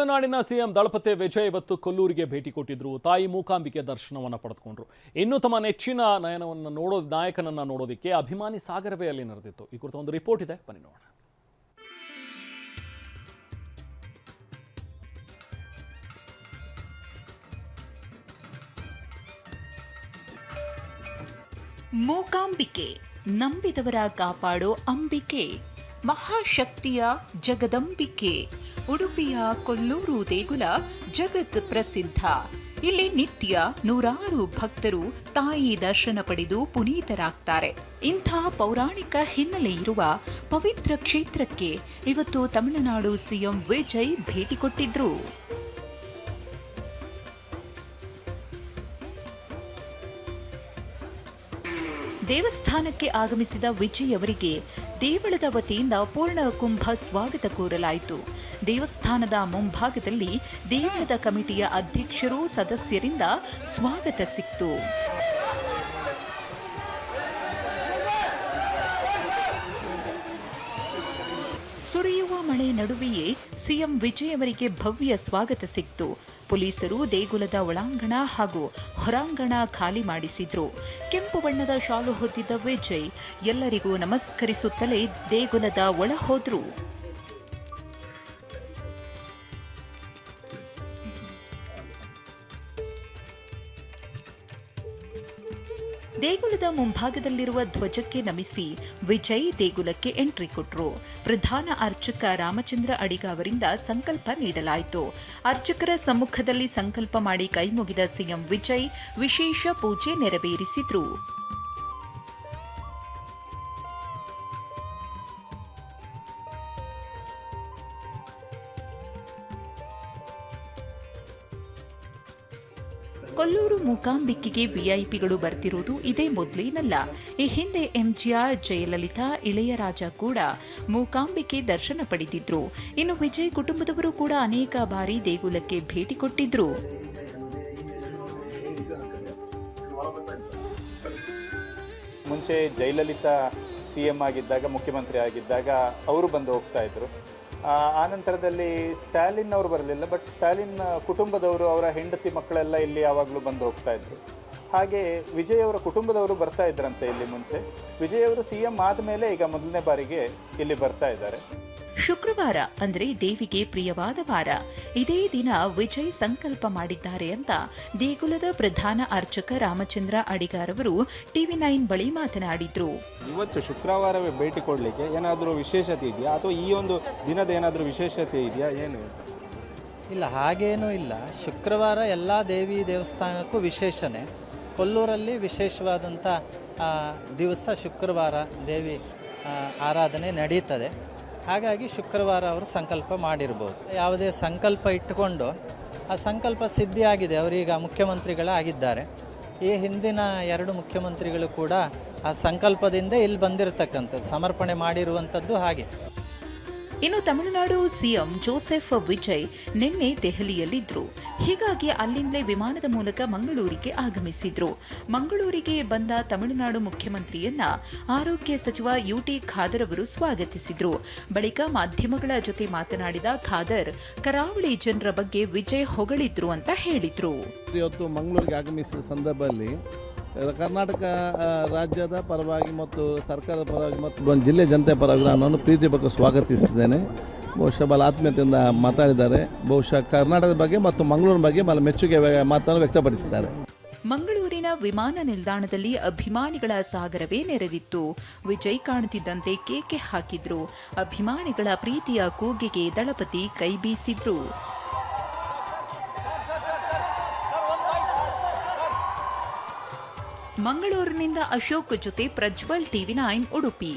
ತಮಿಳುನಾಡಿನ ಸಿಎಂ ದಳಪತಿ ವಿಜಯ್ ಇವತ್ತು ಕೊಲ್ಲೂರಿಗೆ ಭೇಟಿ ಕೊಟ್ಟಿದ್ರು. ತಾಯಿ ಮೂಕಾಂಬಿಕೆ ದರ್ಶನವನ್ನು ಪಡೆದುಕೊಂಡ್ರು. ಇನ್ನು ತಮ್ಮ ನೆಚ್ಚಿನ ನಾಯಕನನ್ನ ನೋಡೋದಕ್ಕೆ ಅಭಿಮಾನಿ ಸಾಗರವೇ ಅಲ್ಲಿ ನಡೆದಿತ್ತು. ಈ ಕುರಿತ ಒಂದು ರಿಪೋರ್ಟ್ ಇದೆ, ಬನ್ನಿ ನೋಡೋಣ. ಮೂಕಾಂಬಿಕೆ ನಂಬಿದವರ ಕಾಪಾಡೋ ಅಂಬಿಕೆ, ಮಹಾಶಕ್ತಿಯ ಜಗದಂಬಿಕೆ. ಉಡುಪಿಯ ಕೊಲ್ಲೂರು ದೇಗುಲ ಜಗತ್ ಪ್ರಸಿದ್ಧ. ಇಲ್ಲಿ ನಿತ್ಯ ನೂರಾರು ಭಕ್ತರು ತಾಯಿ ದರ್ಶನ ಪಡೆದು ಪುನೀತರಾಗ್ತಾರೆ. ಇಂಥ ಪೌರಾಣಿಕ ಹಿನ್ನೆಲೆ ಇರುವ ಪವಿತ್ರ ಕ್ಷೇತ್ರಕ್ಕೆ ಇವತ್ತು ತಮಿಳುನಾಡು ಸಿಎಂ ವಿಜಯ್ ಭೇಟಿ ಕೊಟ್ಟಿದ್ರು. ದೇವಸ್ಥಾನಕ್ಕೆ ಆಗಮಿಸಿದ ವಿಜಯ್ ಅವರಿಗೆ ದೇವಳದ ವತಿಯಿಂದ ಪೂರ್ಣ ಕುಂಭ ಸ್ವಾಗತ ಕೋರಲಾಯಿತು. ದೇವಸ್ಥಾನದ ಮುಂಭಾಗದಲ್ಲಿ ದೇವಳದ ಕಮಿಟಿಯ ಅಧ್ಯಕ್ಷರು ಸದಸ್ಯರಿಂದ ಸ್ವಾಗತ ಸಿಕ್ತು. ಸುರಿಯುವ ಮಳೆ ನಡುವೆಯೇ ಸಿಎಂ ವಿಜಯ್ ಅವರಿಗೆ ಭವ್ಯ ಸ್ವಾಗತ ಸಿಕ್ತು. ಪೊಲೀಸರು ದೇಗುಲದ ಒಳಾಂಗಣ ಹಾಗೂ ಹೊರಾಂಗಣ ಖಾಲಿ ಮಾಡಿಸಿದ್ರು. ಕೆಂಪು ಬಣ್ಣದ ಶಾಲು ಹೊತ್ತಿದ್ದ ವಿಜಯ್ ಎಲ್ಲರಿಗೂ ನಮಸ್ಕರಿಸುತ್ತಲೇ ದೇಗುಲದ ಒಳ ಹೋದ್ರು. ದೇಗುಲದ ಮುಂಭಾಗದಲ್ಲಿರುವ ಧ್ವಜಕ್ಕೆ ನಮಿಸಿ ವಿಜಯ್ ದೇಗುಲಕ್ಕೆ ಎಂಟ್ರಿ ಕೊಟ್ಟರು. ಪ್ರಧಾನ ಅರ್ಚಕ ರಾಮಚಂದ್ರ ಅಡಿಗ ಅವರಿಂದ ಸಂಕಲ್ಪ ನೀಡಲಾಯಿತು. ಅರ್ಚಕರ ಸಮ್ಮುಖದಲ್ಲಿ ಸಂಕಲ್ಪ ಮಾಡಿ ಕೈಮುಗಿದ ಸಿಎಂ ವಿಜಯ್ ವಿಶೇಷ ಪೂಜೆ ನೆರವೇರಿಸಿದ್ರು. ಕೊಲ್ಲೂರು ಮೂಕಾಂಬಿಕೆಗೆ ವಿಐಪಿಗಳು ಬರ್ತಿರುವುದು ಇದೇ ಮೊದಲೇನಲ್ಲ. ಈ ಹಿಂದೆ ಎಂಜಿಆರ್, ಜಯಲಲಿತಾ, ಇಳೆಯರಾಜ ಕೂಡ ಮೂಕಾಂಬಿಕೆ ದರ್ಶನ ಪಡೆದಿದ್ರು. ಇನ್ನು ವಿಜಯ್ ಕುಟುಂಬದವರು ಕೂಡ ಅನೇಕ ಬಾರಿ ದೇಗುಲಕ್ಕೆ ಭೇಟಿ ಕೊಟ್ಟಿದ್ರು. ಮುಂಚೆ ಜಯಲಲಿತಾ ಸಿಎಂ ಆಗಿದ್ದಾಗ, ಮುಖ್ಯಮಂತ್ರಿ ಆಗಿದ್ದಾಗ ಅವರು ಬಂದು ಹೋಗ್ತಾ ಇದ್ರು. ಆನಂತರದಲ್ಲಿ ಸ್ಟಾಲಿನ್ ಅವರು ಬರಲಿಲ್ಲ, ಬಟ್ ಸ್ಟಾಲಿನ್ ಕುಟುಂಬದವರು, ಅವರ ಹೆಂಡತಿ ಮಕ್ಕಳೆಲ್ಲ ಇಲ್ಲಿ ಯಾವಾಗಲೂ ಬಂದು ಹೋಗ್ತಾ ಇದ್ರು. ಹಾಗೆ ವಿಜಯ್ ಅವರ ಕುಟುಂಬದವರು ಬರ್ತಾ ಇದ್ರಂತೆ ಇಲ್ಲಿ ಮುಂಚೆ. ವಿಜಯ್ ಅವರು ಸಿಎಂ ಆದಮೇಲೆ ಈಗ ಮೊದಲನೇ ಬಾರಿಗೆ ಇಲ್ಲಿ ಬರ್ತಾ ಇದ್ದಾರೆ. ಶುಕ್ರವಾರ ಅಂದ್ರೆ ದೇವಿಗೆ ಪ್ರಿಯವಾದ ವಾರ. ಇದೇ ದಿನ ವಿಜಯ್ ಸಂಕಲ್ಪ ಮಾಡಿದ್ದಾರೆ ಅಂತ ದೇಗುಲದ ಪ್ರಧಾನ ಅರ್ಚಕ ರಾಮಚಂದ್ರ ಅಡಿಗಾರ್ ಅವರು TV9 ಬಳಿ ಮಾತನಾಡಿದ್ರು. ಇವತ್ತು ಶುಕ್ರವಾರವೇ ಭೇಟಿ ಕೊಡಲಿಕ್ಕೆ ಏನಾದರೂ ವಿಶೇಷತೆ ಇದೆಯಾ, ಅಥವಾ ಈ ಒಂದು ದಿನದ ಏನಾದರೂ ವಿಶೇಷತೆ ಇದೆಯಾ? ಏನು ಇಲ್ಲ, ಹಾಗೇನೂ ಇಲ್ಲ. ಶುಕ್ರವಾರ ಎಲ್ಲ ದೇವಿ ದೇವಸ್ಥಾನಕ್ಕೂ ವಿಶೇಷನೇ. ಕೊಲ್ಲೂರಲ್ಲಿ ವಿಶೇಷವಾದಂಥ ದಿವಸ ಶುಕ್ರವಾರ ದೇವಿ ಆರಾಧನೆ ನಡೀತದೆ. ಹಾಗಾಗಿ ಶುಕ್ರವಾರ ಅವರು ಸಂಕಲ್ಪ ಮಾಡಿರ್ಬೋದು. ಯಾವುದೇ ಸಂಕಲ್ಪ ಇಟ್ಟುಕೊಂಡು ಆ ಸಂಕಲ್ಪ ಸಿದ್ಧಿಯಾಗಿದೆ. ಅವರೀಗ ಮುಖ್ಯಮಂತ್ರಿಗಳಾಗಿದ್ದಾರೆ. ಈ ಹಿಂದಿನ 2 ಮುಖ್ಯಮಂತ್ರಿಗಳು ಕೂಡ ಆ ಸಂಕಲ್ಪದಿಂದ ಇಲ್ಲಿ ಬಂದಿರತಕ್ಕಂಥದ್ದು, ಸಮರ್ಪಣೆ ಮಾಡಿರುವಂಥದ್ದು. ಹಾಗೆ ಇನ್ನು ತಮಿಳುನಾಡು ಸಿಎಂ ಜೋಸೆಫ್ ವಿಜಯ್ ನಿನ್ನೆ ದೆಹಲಿಯಲ್ಲಿದ್ರು. ಹೀಗಾಗಿ ಅಲ್ಲಿಂದಲೇ ವಿಮಾನದ ಮೂಲಕ ಮಂಗಳೂರಿಗೆ ಆಗಮಿಸಿದ್ರು. ಮಂಗಳೂರಿಗೆ ಬಂದ ತಮಿಳುನಾಡು ಮುಖ್ಯಮಂತ್ರಿಯನ್ನ ಆರೋಗ್ಯ ಸಚಿವ ಯುಟಿ ಖಾದರ್ ಅವರು ಸ್ವಾಗತಿಸಿದ್ರು. ಬಳಿಕ ಮಾಧ್ಯಮಗಳ ಜೊತೆ ಮಾತನಾಡಿದ ಖಾದರ್, ಕರಾವಳಿ ಜನರ ಬಗ್ಗೆ ವಿಜಯ್ ಹೊಗಳಿದ್ರು ಅಂತ ಹೇಳಿದ್ರು. ಇವತ್ತು ಮಂಗಳೂರಿಗೆ ಆಗಮಿಸಿದ ಸಂದರ್ಭದಲ್ಲಿ ಕರ್ನಾಟಕ ರಾಜ್ಯದ ಪರವಾಗಿ ಮತ್ತು ಸರ್ಕಾರದ ಪರವಾಗಿ ಮತ್ತು ಜಿಲ್ಲೆ ಜನತೆ ಪರವಾಗಿ ನಾನು ಪ್ರೀತಿಪೂರ್ವಕ ಸ್ವಾಗತಿಸಿದ್ದೇನೆ. ಬಹುಶಃ ಬಹಳ ಆತ್ಮೀಯತೆಯಿಂದ ಮಾತಾಡಿದ್ದಾರೆ. ಬಹುಶಃ ಕರ್ನಾಟಕದ ಬಗ್ಗೆ ಮತ್ತು ಮಂಗಳೂರಿನ ಬಗ್ಗೆ ಬಹಳ ಮೆಚ್ಚುಗೆ ಮಾತನ್ನು ವ್ಯಕ್ತಪಡಿಸಿದ್ದಾರೆ. ಮಂಗಳೂರಿನ ವಿಮಾನ ನಿಲ್ದಾಣದಲ್ಲಿ ಅಭಿಮಾನಿಗಳ ಸಾಗರವೇ ನೆರೆದಿತ್ತು. ವಿಜಯ್ ಕಾಣುತ್ತಿದ್ದಂತೆ ಕೇಕೆ ಹಾಕಿದ್ರು. ಅಭಿಮಾನಿಗಳ ಪ್ರೀತಿಯ ಕೂಗಿಗೆ ದಳಪತಿ ಕೈ ಬೀಸಿದ್ರು. ಮಂಗಳೂರಿನಿಂದ ಅಶೋಕ್ ಜೊತೆ ಪ್ರಜ್ವಲ್ TV9 ಉಡುಪಿ.